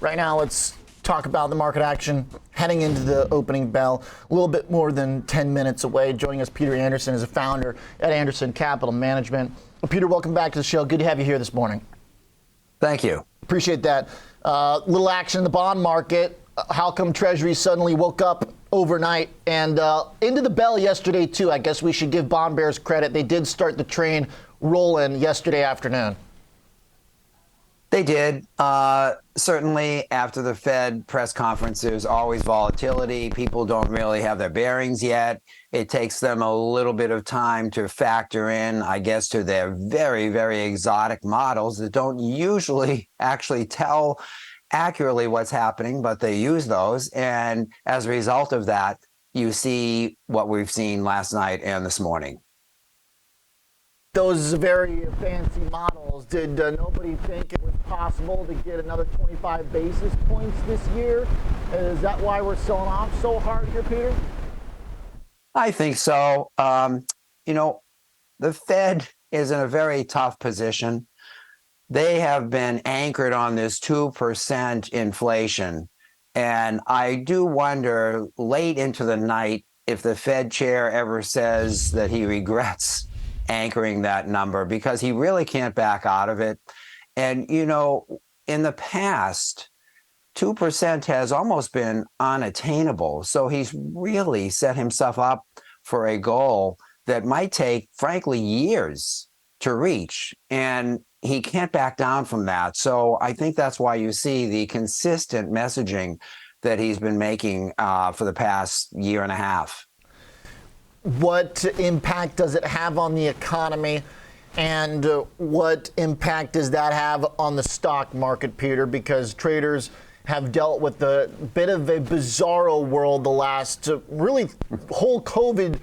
Right now, let's talk about the market action heading into the opening bell. A little bit more than 10 minutes away. Joining us, Peter Andersen is a founder at Andersen Capital Management. Well, Peter, welcome back to the show. Good to have you here this morning. Thank you. Appreciate that. Little action in the bond market. How come Treasury suddenly woke up overnight and into the bell yesterday, too? I guess we should give bond bears credit. They did start the train rolling yesterday afternoon. They did. Certainly after the Fed press conference, there's always volatility. People don't really have their bearings yet. It takes them a little bit of time to factor in, I guess, to their very, very exotic models that don't usually actually tell accurately what's happening, but they use those. And as a result of that, you see what we've seen last night and this morning. Those very fancy models, did nobody think it was possible to get another 25 basis points this year? Is that why we're selling off so hard here, Peter? I think so. The Fed is in a very tough position. They have been anchored on this 2% inflation. And I do wonder late into the night if the Fed chair ever says that he regrets anchoring that number, because he really can't back out of it. And, in the past, 2% has almost been unattainable. So he's really set himself up for a goal that might take, frankly, years to reach. And he can't back down from that. So I think that's why you see the consistent messaging that he's been making for the past year and a half. What impact does it have on the economy, and what impact does that have on the stock market, Peter? Because traders have dealt with a bit of a bizarro world the last really whole COVID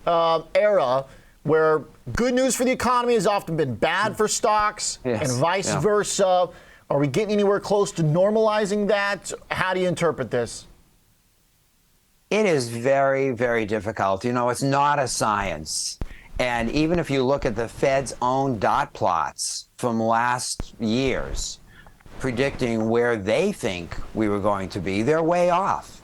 era, where good news for the economy has often been bad for stocks, and vice versa. Are we getting anywhere close to normalizing that? How do you interpret this? It is very, very difficult. It's not a science. And even if you look at the Fed's own dot plots from last year's, predicting where they think we were going to be, they're way off.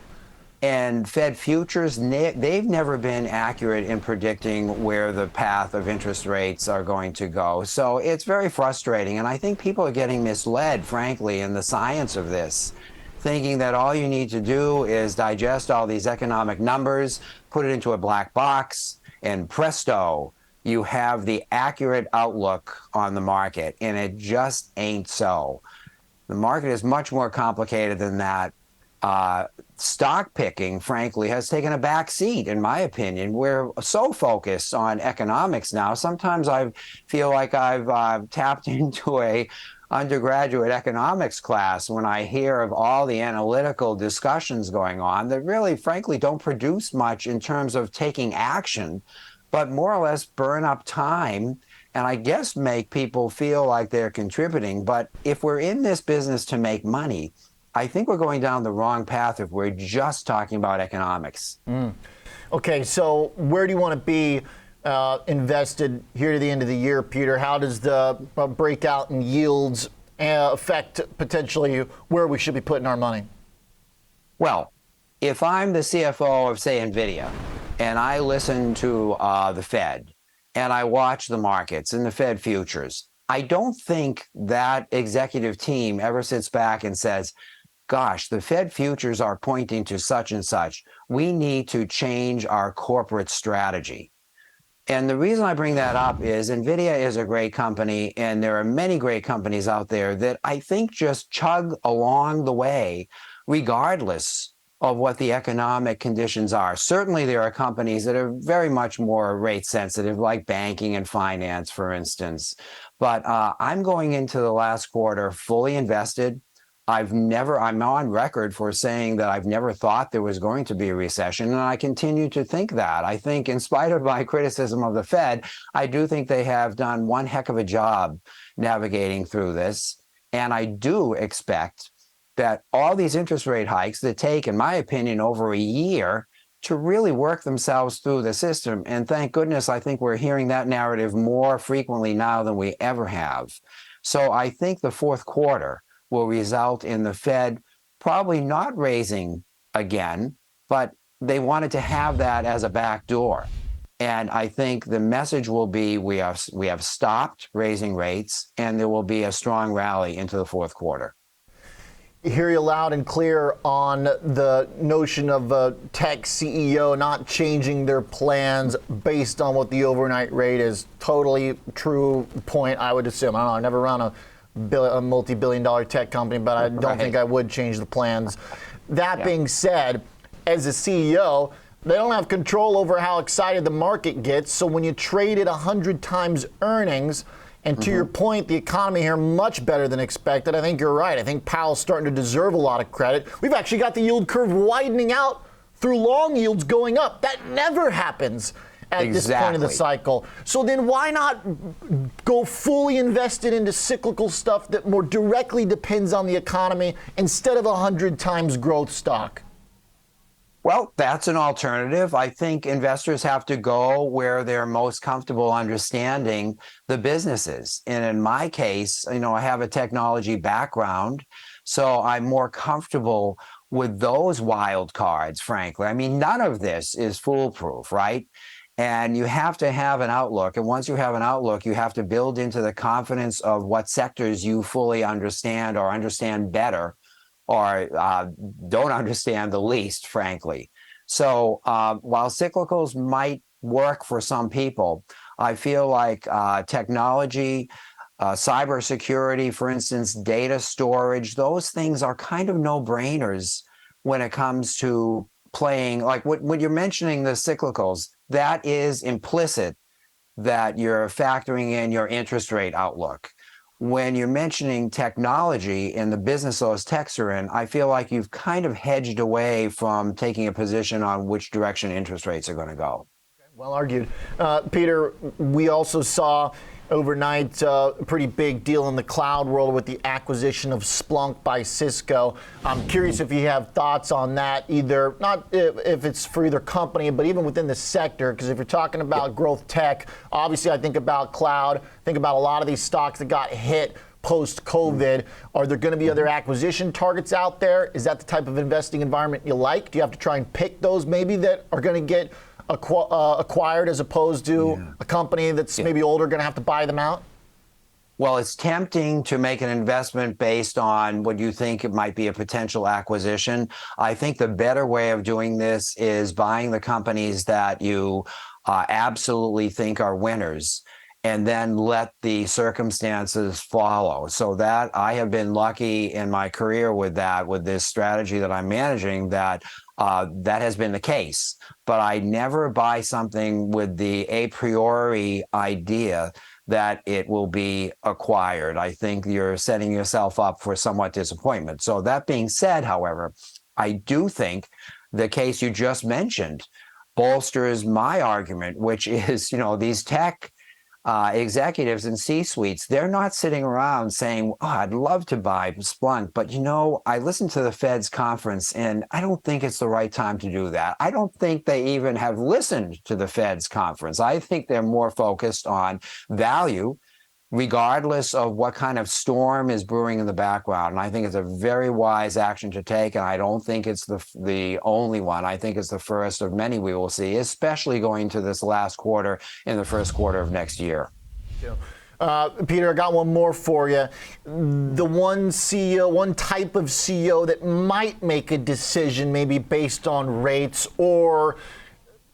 And Fed futures, they've never been accurate in predicting where the path of interest rates are going to go. So it's very frustrating. And I think people are getting misled, frankly, in the science of this, thinking that all you need to do is digest all these economic numbers, put it into a black box, and presto, you have the accurate outlook on the market. And it just ain't so. The market is much more complicated than that. Stock picking, frankly, has taken a back seat, in my opinion. We're so focused on economics now. Sometimes I feel like I've tapped into a undergraduate economics class when I hear of all the analytical discussions going on that really, frankly, don't produce much in terms of taking action, but more or less burn up time and I guess make people feel like they're contributing. But if we're in this business to make money, I think we're going down the wrong path if we're just talking about economics. Okay, so where do you want to be invested here to the end of the year, Peter? How does the breakout in yields affect potentially where we should be putting our money? Well, if I'm the CFO of, say, NVIDIA, and I listen to the Fed, and I watch the markets and the Fed futures, I don't think that executive team ever sits back and says, gosh, the Fed futures are pointing to such and such. We need to change our corporate strategy. And the reason I bring that up is NVIDIA is a great company, and there are many great companies out there that I think just chug along the way, regardless of what the economic conditions are. Certainly, there are companies that are very much more rate sensitive, like banking and finance, for instance. But I'm going into the last quarter fully invested. I'm on record for saying that I've never thought there was going to be a recession, and I continue to think that. I think in spite of my criticism of the Fed, I do think they have done one heck of a job navigating through this. And I do expect that all these interest rate hikes that take, in my opinion, over a year to really work themselves through the system. And thank goodness, I think we're hearing that narrative more frequently now than we ever have. So I think the fourth quarter will result in the Fed probably not raising again, but they wanted to have that as a backdoor. And I think the message will be we have stopped raising rates, and there will be a strong rally into the fourth quarter. Hear you loud and clear on the notion of a tech CEO not changing their plans based on what the overnight rate is. Totally true point, I would assume. I don't know, I never run a multi-billion-dollar tech company, but I don't think I would change the plans. That being said, as a CEO, they don't have control over how excited the market gets. So when you trade at 100 times earnings, and to your point, the economy here much better than expected. I think you're right. I think Powell's starting to deserve a lot of credit. We've actually got the yield curve widening out through long yields going up. That never happens at this point of the cycle. So then why not go fully invested into cyclical stuff that more directly depends on the economy instead of 100 times growth stock? Well, that's an alternative. I think investors have to go where they're most comfortable understanding the businesses. And in my case, I have a technology background, so I'm more comfortable with those wild cards, frankly. I mean, none of this is foolproof, right? And you have to have an outlook. And once you have an outlook, you have to build into the confidence of what sectors you fully understand or understand better, or don't understand the least, frankly. So while cyclicals might work for some people, I feel like technology, cybersecurity, for instance, data storage, those things are kind of no-brainers when it comes to playing. Like when you're mentioning the cyclicals, that is implicit that you're factoring in your interest rate outlook. When you're mentioning technology and the business those techs are in, I feel like you've kind of hedged away from taking a position on which direction interest rates are going to go. Well argued. Peter, we also saw overnight a pretty big deal in the cloud world with the acquisition of Splunk by Cisco. I'm curious if you have thoughts on that, either not if it's for either company, but even within the sector, because if you're talking about growth tech, obviously I think about cloud, think about a lot of these stocks that got hit post-COVID. Are there going to be other acquisition targets out there? Is that the type of investing environment you like? Do you have to try and pick those maybe that are going to get acquired as opposed to a company that's maybe older going to have to buy them out? Well, it's tempting to make an investment based on what you think it might be a potential acquisition. I think the better way of doing this is buying the companies that you absolutely think are winners, and then let the circumstances follow. So that I have been lucky in my career with this strategy that I'm managing, that has been the case. But I never buy something with the a priori idea that it will be acquired. I think you're setting yourself up for somewhat disappointment. So that being said, however, I do think the case you just mentioned bolsters my argument, which is, these tech executives and C-suites, they're not sitting around saying, oh, I'd love to buy Splunk, but I listened to the Fed's conference and I don't think it's the right time to do that. I don't think they even have listened to the Fed's conference. I think they're more focused on value, regardless of what kind of storm is brewing in the background. And I think it's a very wise action to take, and I don't think it's the only one. I think it's the first of many we will see, especially going to this last quarter in the first quarter of next year. Peter, I got one more for you. The one type of CEO that might make a decision maybe based on rates or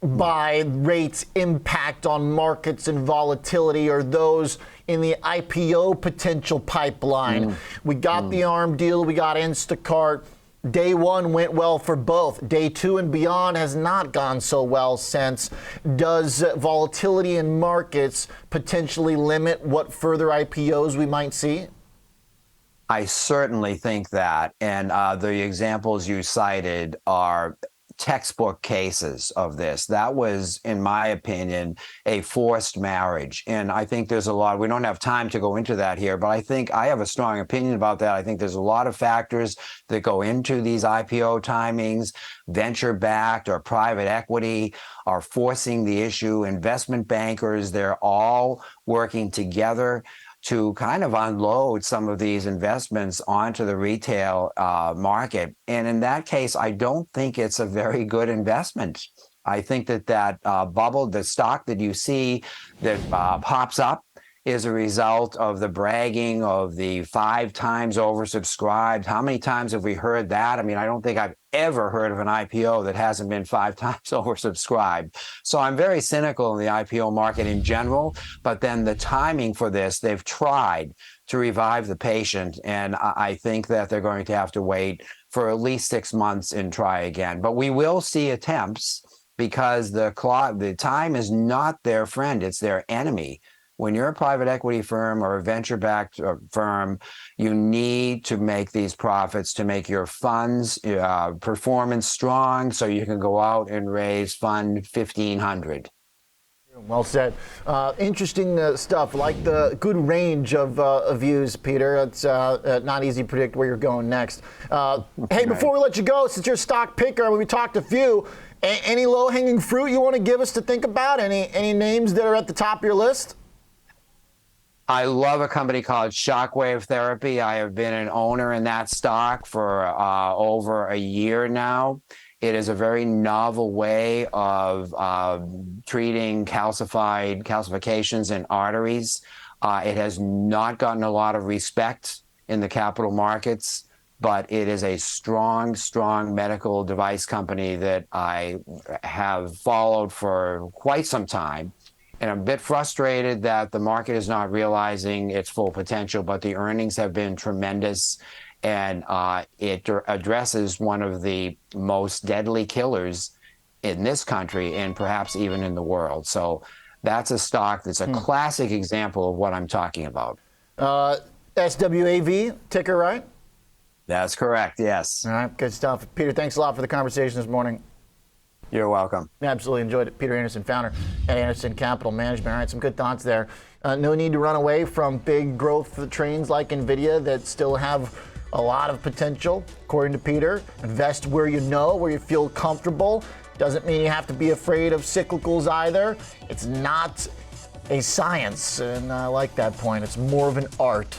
by rates impact on markets and volatility, or those in the IPO potential pipeline. We got the ARM deal, we got Instacart. Day one went well for both. Day two and beyond has not gone so well since. Does volatility in markets potentially limit what further IPOs we might see? I certainly think that. And the examples you cited are textbook cases of this. That was, in my opinion, a forced marriage. And I think there's a lot, we don't have time to go into that here, but I think I have a strong opinion about that. I think there's a lot of factors that go into these IPO timings. Venture-backed or private equity are forcing the issue. Investment bankers, they're all working together to kind of unload some of these investments onto the retail market. And in that case, I don't think it's a very good investment. I think that bubble, the stock that you see that pops up, is a result of the bragging of the 5 times oversubscribed. How many times have we heard that? I mean, I don't think I've ever heard of an IPO that hasn't been 5 times oversubscribed. So I'm very cynical in the IPO market in general, but then the timing for this, they've tried to revive the patient, and I think that they're going to have to wait for at least 6 months and try again. But we will see attempts, because the time is not their friend, it's their enemy. When you're a private equity firm or a venture-backed firm, you need to make these profits to make your funds performance strong, so you can go out and raise fund 1,500. Well said. Interesting stuff. Like the good range of views, Peter. It's not easy to predict where you're going next. Hey, before we let you go, since you're a stock picker, we talked a few. Any low-hanging fruit you want to give us to think about? Any names that are at the top of your list? I love a company called Shockwave Therapy. I have been an owner in that stock for over a year now. It is a very novel way of treating calcifications in arteries. It has not gotten a lot of respect in the capital markets, but it is a strong, strong medical device company that I have followed for quite some time. And I'm a bit frustrated that the market is not realizing its full potential, but the earnings have been tremendous, and it addresses one of the most deadly killers in this country and perhaps even in the world. So that's a stock that's a classic example of what I'm talking about. SWAV, ticker, right? That's correct, yes. All right, good stuff. Peter, thanks a lot for the conversation this morning. You're welcome. Absolutely enjoyed it. Peter Andersen, founder at Andersen Capital Management. All right, some good thoughts there. No need to run away from big growth trains like NVIDIA that still have a lot of potential. According to Peter, invest where you know, where you feel comfortable. Doesn't mean you have to be afraid of cyclicals either. It's not a science, and I like that point. It's more of an art.